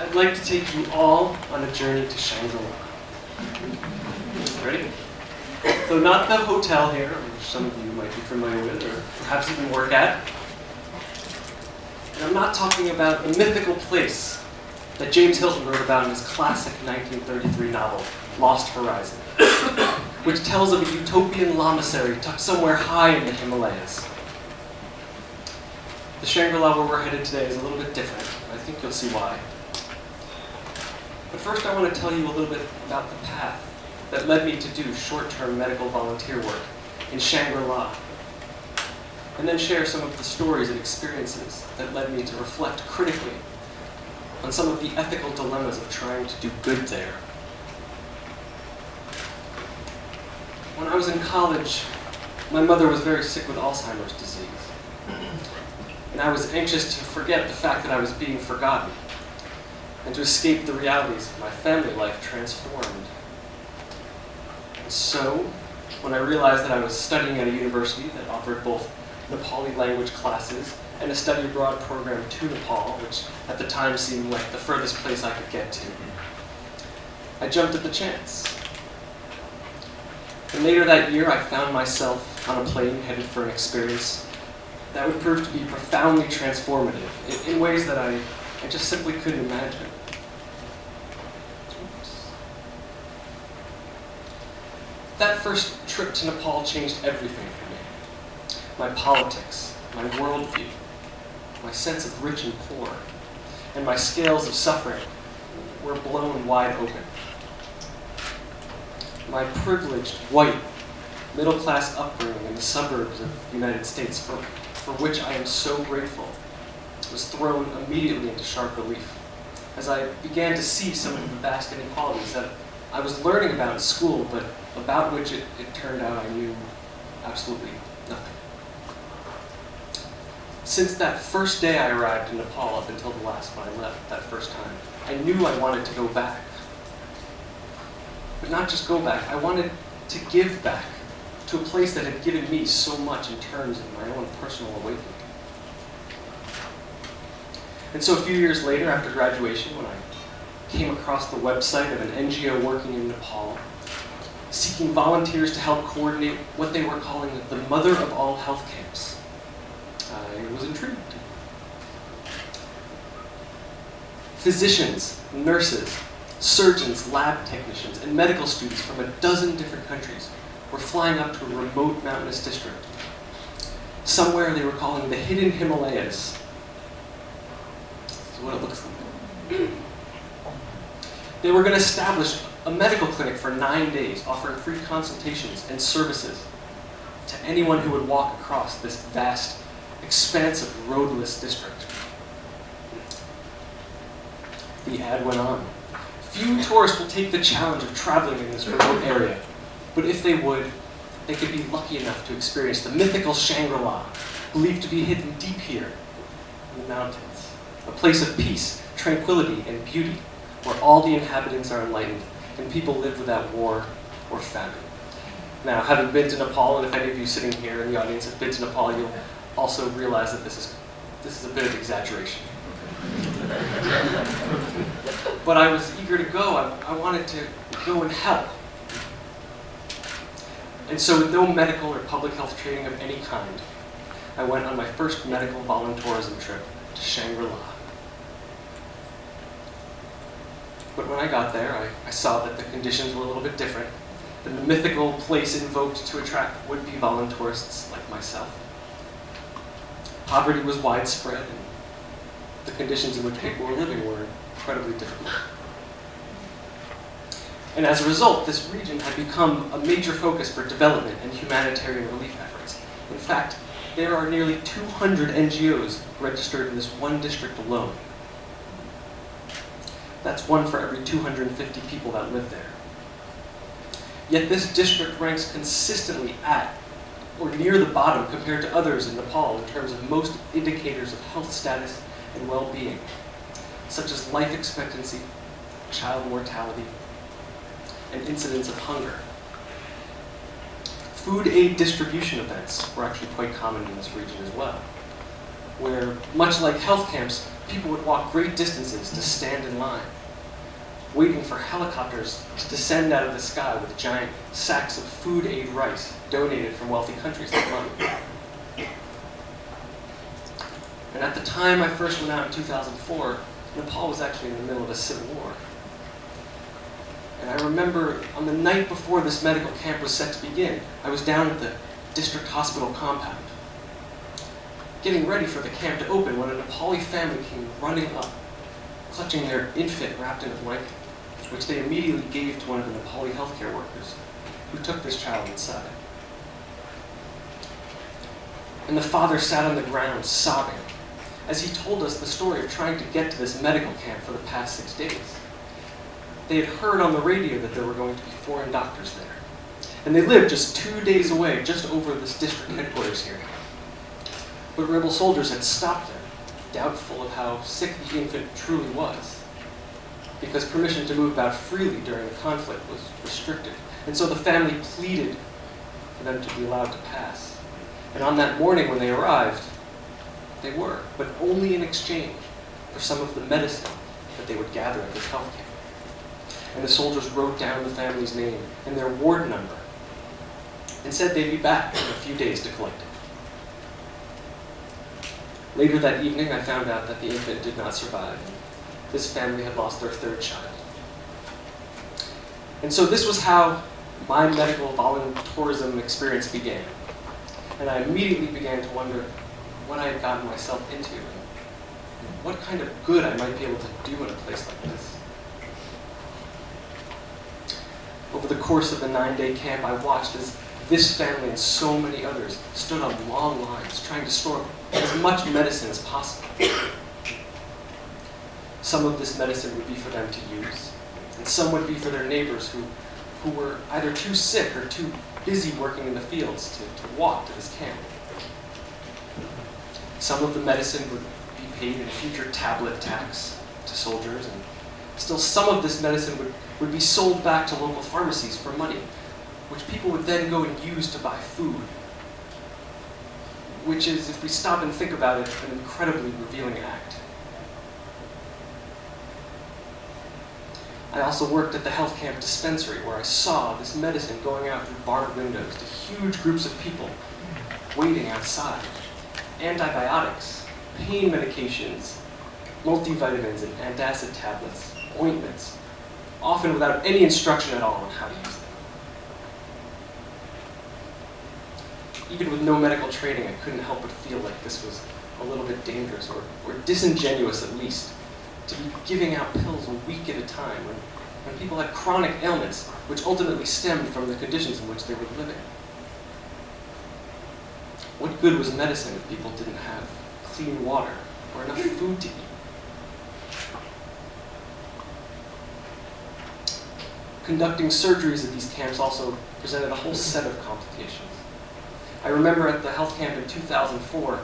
I'd like to take you all on a journey to Shangri-La. Ready? Though not the hotel here, which some of you might be familiar with, or perhaps even work at. And I'm not talking about the mythical place that James Hilton wrote about in his classic 1933 novel, Lost Horizon, which tells of a utopian lamasery tucked somewhere high in the Himalayas. The Shangri-La where we're headed today is a little bit different, and I think you'll see why. But first I want to tell you a little bit about the path that led me to do short-term medical volunteer work in Shangri-La, and then share some of the stories and experiences that led me to reflect critically on some of the ethical dilemmas of trying to do good there. When I was in college, my mother was very sick with Alzheimer's disease, and I was anxious to forget the fact that I was being forgotten and to escape the realities of my family life transformed. And so, when I realized that I was studying at a university that offered both Nepali language classes and a study abroad program to Nepal, which at the time seemed like the furthest place I could get to, I jumped at the chance. And later that year, I found myself on a plane headed for an experience that would prove to be profoundly transformative in ways that I just simply couldn't imagine. That first trip to Nepal changed everything for me. My politics, my worldview, my sense of rich and poor, and my scales of suffering were blown wide open. My privileged, white, middle-class upbringing in the suburbs of the United States, for which I am so grateful, was thrown immediately into sharp relief as I began to see some of the vast inequalities that I was learning about in school, but about which it turned out I knew absolutely nothing. Since that first day I arrived in Nepal up until the last when I left that first time, I knew I wanted to go back. But not just go back, I wanted to give back to a place that had given me so much in terms of my own personal awakening. And so a few years later, after graduation, when I came across the website of an NGO working in Nepal, seeking volunteers to help coordinate what they were calling the mother of all health camps, I was intrigued. Physicians, nurses, surgeons, lab technicians, and medical students from a dozen different countries were flying up to a remote mountainous district, somewhere they were calling the Hidden Himalayas. This is what it looks like. They were going to establish a medical clinic for 9 days, offering free consultations and services to anyone who would walk across this vast, expansive, roadless district. The ad went on. Few tourists will take the challenge of traveling in this remote area, but if they would, they could be lucky enough to experience the mythical Shangri-La, believed to be hidden deep here in the mountains, a place of peace, tranquility, and beauty, where all the inhabitants are enlightened and people live without war or famine. Now, having been to Nepal, and if any of you sitting here in the audience have been to Nepal, you'll also realize that this is a bit of exaggeration. But I was eager to go. I wanted to go and help. And so with no medical or public health training of any kind, I went on my first medical voluntourism trip to Shangri-La. But when I got there, I saw that the conditions were a little bit different than the mythical place invoked to attract would-be voluntourists like myself. Poverty was widespread, and the conditions in which people were living were incredibly difficult. And as a result, this region had become a major focus for development and humanitarian relief efforts. In fact, there are nearly 200 NGOs registered in this one district alone. That's one for every 250 people that live there. Yet this district ranks consistently at or near the bottom compared to others in Nepal in terms of most indicators of health status and well-being, such as life expectancy, child mortality, and incidence of hunger. Food aid distribution events were actually quite common in this region as well, where, much like health camps, People would walk great distances to stand in line, waiting for helicopters to descend out of the sky with giant sacks of food aid rice donated from wealthy countries like mine. And at the time I first went out in 2004, Nepal was actually in the middle of a civil war. And I remember on the night before this medical camp was set to begin, I was down at the district hospital compound, getting ready for the camp to open when a Nepali family came running up, clutching their infant wrapped in a blanket, which they immediately gave to one of the Nepali healthcare workers, who took this child inside. And the father sat on the ground sobbing as he told us the story of trying to get to this medical camp for the past 6 days. They had heard on the radio that there were going to be foreign doctors there, and they lived just 2 days away, just over this district headquarters here. But rebel soldiers had stopped them, doubtful of how sick the infant truly was, because permission to move about freely during the conflict was restricted. And so the family pleaded for them to be allowed to pass. And on that morning when they arrived, they were, but only in exchange for some of the medicine that they would gather at this health camp. And the soldiers wrote down the family's name and their ward number and said they'd be back in a few days to collect it. Later that evening, I found out that the infant did not survive. This family had lost their third child. And so this was how my medical voluntourism experience began. And I immediately began to wonder what I had gotten myself into and what kind of good I might be able to do in a place like this. Over the course of the 9-day camp, I watched as this family and so many others stood on long lines trying to store as much medicine as possible. Some of this medicine would be for them to use, and some would be for their neighbors who were either too sick or too busy working in the fields to walk to this camp. Some of the medicine would be paid in future tablet tax to soldiers, and still some of this medicine would be sold back to local pharmacies for money, which people would then go and use to buy food, which is, if we stop and think about it, an incredibly revealing act. I also worked at the health camp dispensary, where I saw this medicine going out through barred windows to huge groups of people waiting outside. Antibiotics, pain medications, multivitamins and antacid tablets, ointments, often without any instruction at all on how to use them. Even with no medical training, I couldn't help but feel like this was a little bit dangerous, or disingenuous at least, to be giving out pills a week at a time when people had chronic ailments which ultimately stemmed from the conditions in which they were living. What good was medicine if people didn't have clean water or enough food to eat? Conducting surgeries at these camps also presented a whole set of complications. I remember at the health camp in 2004,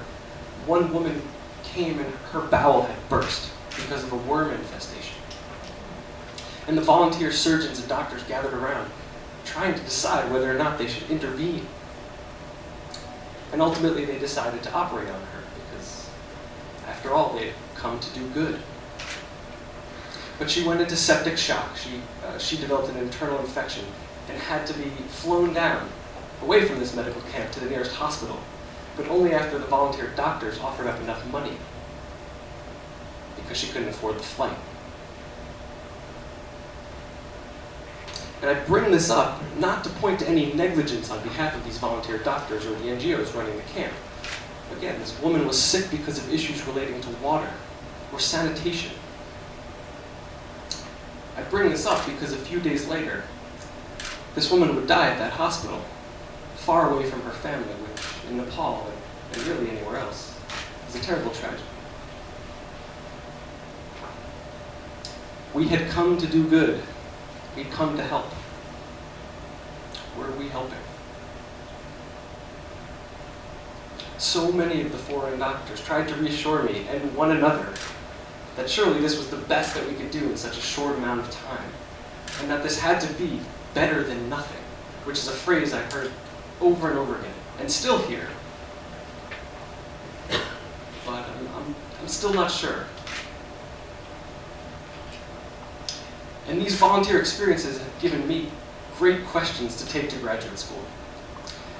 one woman came and her bowel had burst because of a worm infestation. And the volunteer surgeons and doctors gathered around, trying to decide whether or not they should intervene. And ultimately they decided to operate on her because, after all, they had come to do good. But she went into septic shock. She developed an internal infection and had to be flown down away from this medical camp to the nearest hospital, but only after the volunteer doctors offered up enough money, because she couldn't afford the flight. And I bring this up not to point to any negligence on behalf of these volunteer doctors or the NGOs running the camp. Again, this woman was sick because of issues relating to water or sanitation. I bring this up because a few days later, this woman would die at that hospital, far away from her family, which in Nepal and really anywhere else is a terrible tragedy. We had come to do good. We'd come to help. Were we helping? So many of the foreign doctors tried to reassure me and one another that surely this was the best that we could do in such a short amount of time, and that this had to be better than nothing, which is a phrase I heard over and over again, and still hear. But I'm I'm still not sure. And these volunteer experiences have given me great questions to take to graduate school,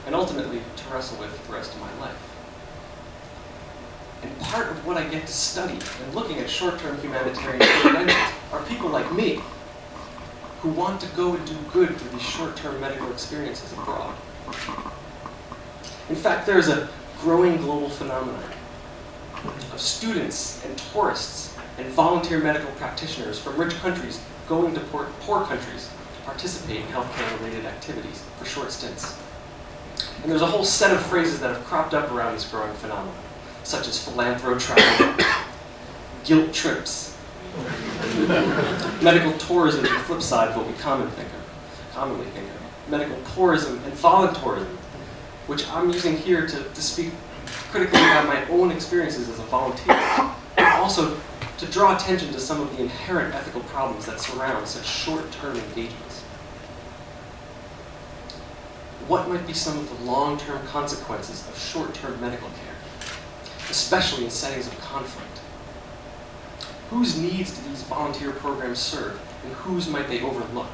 and ultimately to wrestle with the rest of my life. And part of what I get to study in looking at short-term humanitarian interventions are people like me who want to go and do good through these short-term medical experiences abroad. In fact, there's a growing global phenomenon of students and tourists and volunteer medical practitioners from rich countries going to poor countries to participate in healthcare-related activities for short stints. And there's a whole set of phrases that have cropped up around this growing phenomenon, such as philanthro travel, guilt trips, medical tourism is the flip side of what we commonly think of, medical tourism and voluntourism, which I'm using here to speak critically about my own experiences as a volunteer, but also to draw attention to some of the inherent ethical problems that surround such short-term engagements. What might be some of the long-term consequences of short-term medical care, especially in settings of conflict? Whose needs do these volunteer programs serve, and whose might they overlook?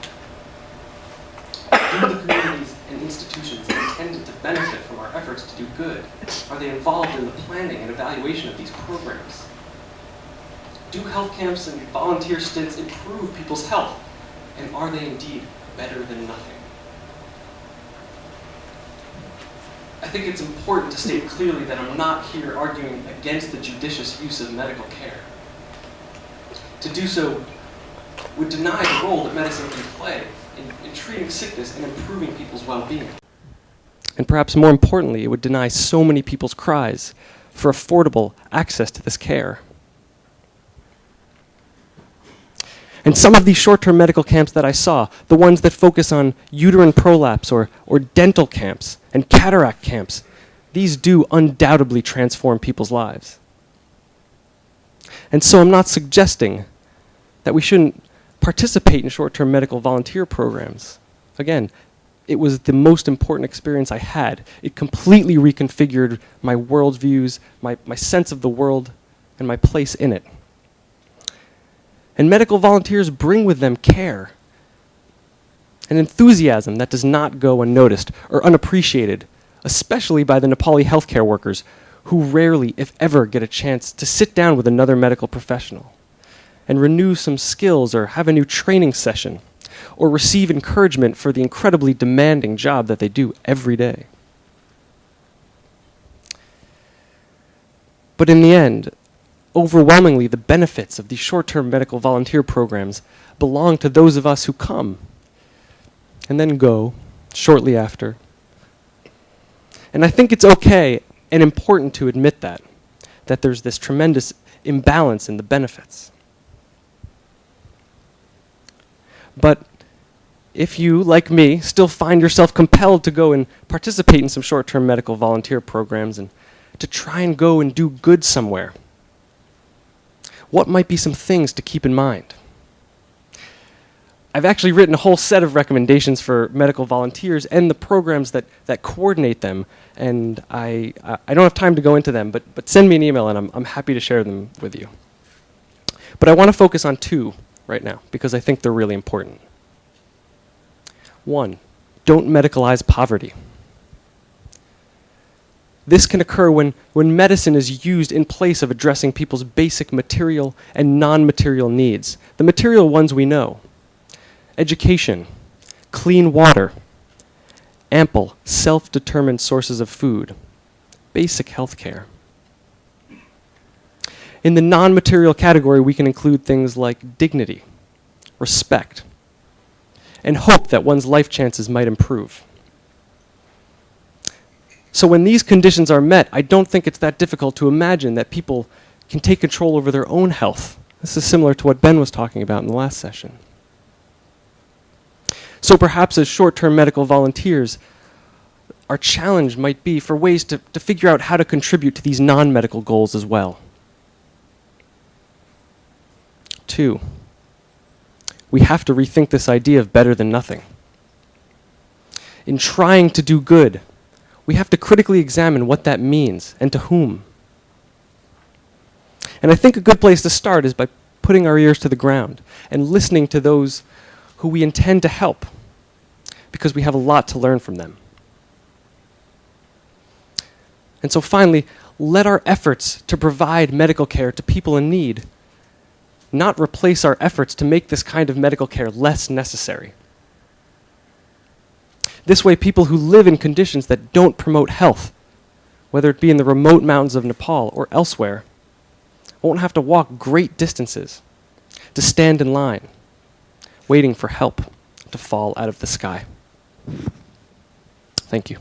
Do the communities and institutions intended to benefit from our efforts to do good, are they involved in the planning and evaluation of these programs? Do health camps and volunteer stints improve people's health, and are they indeed better than nothing? I think it's important to state clearly that I'm not here arguing against the judicious use of medical care. To do so would deny the role that medicine can play in treating sickness and improving people's well-being. And perhaps more importantly, it would deny so many people's cries for affordable access to this care. And some of these short-term medical camps that I saw, the ones that focus on uterine prolapse or dental camps and cataract camps, these do undoubtedly transform people's lives. And so I'm not suggesting that we shouldn't participate in short-term medical volunteer programs. Again, it was the most important experience I had. It completely reconfigured my worldviews, my sense of the world, and my place in it. And medical volunteers bring with them care, an enthusiasm that does not go unnoticed or unappreciated, especially by the Nepali healthcare workers who rarely, if ever, get a chance to sit down with another medical professional and renew some skills or have a new training session or receive encouragement for the incredibly demanding job that they do every day. But in the end, overwhelmingly, the benefits of these short-term medical volunteer programs belong to those of us who come and then go shortly after. And I think it's okay and important to admit that there's this tremendous imbalance in the benefits. But if you, like me, still find yourself compelled to go and participate in some short-term medical volunteer programs and to try and go and do good somewhere, what might be some things to keep in mind? I've actually written a whole set of recommendations for medical volunteers and the programs that coordinate them, and I don't have time to go into them, but send me an email and I'm happy to share them with you. But I want to focus on two right now because I think they're really important. One, don't medicalize poverty. This can occur when medicine is used in place of addressing people's basic material and non-material needs. The material ones we know: education, clean water, ample, self-determined sources of food, basic health care. In the non-material category, we can include things like dignity, respect, and hope that one's life chances might improve. So when these conditions are met, I don't think it's that difficult to imagine that people can take control over their own health. This is similar to what Ben was talking about in the last session. So perhaps as short-term medical volunteers, our challenge might be for ways to figure out how to contribute to these non-medical goals as well. 2, we have to rethink this idea of better than nothing. In trying to do good, we have to critically examine what that means and to whom. And I think a good place to start is by putting our ears to the ground and listening to those who we intend to help, because we have a lot to learn from them. And so finally, let our efforts to provide medical care to people in need not replace our efforts to make this kind of medical care less necessary. This way, people who live in conditions that don't promote health, whether it be in the remote mountains of Nepal or elsewhere, won't have to walk great distances to stand in line, waiting for help to fall out of the sky. Thank you.